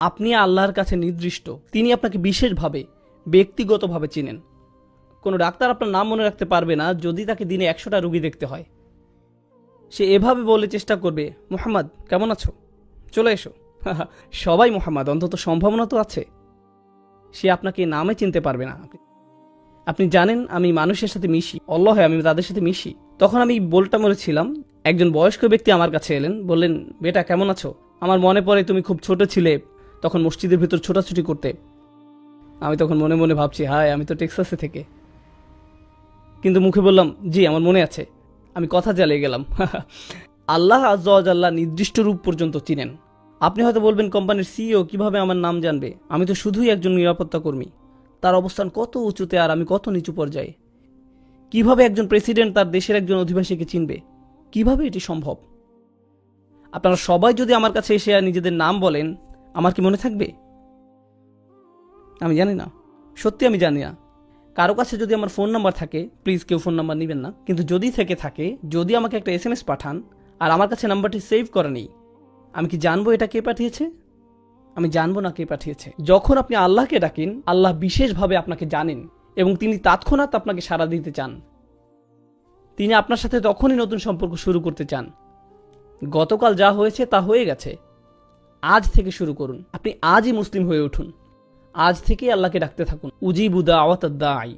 আপনি আল্লাহর কাছে নির্দিষ্ট, তিনি আপনাকে বিশেষভাবে ব্যক্তিগতভাবে চিনেন। কোনো ডাক্তার আপনার নাম মনে রাখতে পারবে না যদি তাকে দিনে 100টা রোগী দেখতে হয়। সে এভাবে বলে চেষ্টা করবে, মুহাম্মদ কেমন আছো, চলে এসো। সবাই মুহাম্মদ, অন্তত সম্ভাবনা তো আছে। সে আপনাকে নামে চিনতে পারবে না। আপনি জানেন আমি মানুষের সাথে মিশি, আল্লাহ আমি তাদের সাথে মিশি। তখন আমি বোলটা মরেছিলাম। একজন বয়স্ক ব্যক্তি আমার কাছে এলেন, বললেন, বেটা কেমন আছো? আমার মনে পড়ে তুমি খুব ছোট ছিলে, তখন মসজিদের ভিতর ছোটাছুটি করতে। আমি তখন মনে মনে ভাবছি, হায় আমি তো টেক্সাসে থেকে। কিন্তু মুখে বললাম, জি আমার মনে আছে। আমি কথা চালিয়ে গেলাম। আল্লাহ আজ্জা ওয়া জাল্লা নির্দিষ্ট রূপ পর্যন্ত চিনেন। আপনি হয়তো বলবেন, কোম্পানির সিইও কিভাবে আমার নাম জানবে? আমি তো শুধুই একজন নিরাপত্তা কর্মী। তার অবস্থান কত উঁচুতে আর আমি কত নিচু পর্যায়ে। কিভাবে একজন প্রেসিডেন্ট তার দেশের একজন অধিবাসীকে চিনবে? কিভাবে এটি সম্ভব? আপনারা সবাই যদি আমার কাছে এসে নিজেদের নাম বলেন, আমার কি মনে থাকবে? আমি জানি না, সত্যি আমি জানি না। কারো কাছে যদি আমার ফোন নাম্বার থাকে, প্লিজ কেউ ফোন নাম্বার নেবেন না, কিন্তু যদি থেকে থাকে, যদি আমাকে একটা SMS পাঠান আর আমার কাছে নাম্বারটি সেভ করা নেই, আমি কি জানবো এটা কে পাঠিয়েছে? আমি জানবো না কে পাঠিয়েছে। যখন আপনি আল্লাহকে ডাকেন, আল্লাহ বিশেষভাবে আপনাকে জানেন এবং তিনি তৎক্ষণাৎ আপনাকে সাড়া দিতে চান। তিনি আপনার সাথে তখনই নতুন সম্পর্ক শুরু করতে চান। গতকাল যা হয়েছে তা হয়ে গেছে, আজ থেকে শুরু করুন। আপনি আজই মুসলিম হয়ে উঠুন। আজ থেকেই আল্লাহকে ডাকতে থাকুন। উজিবু দাওয়াতাদ দাঈ।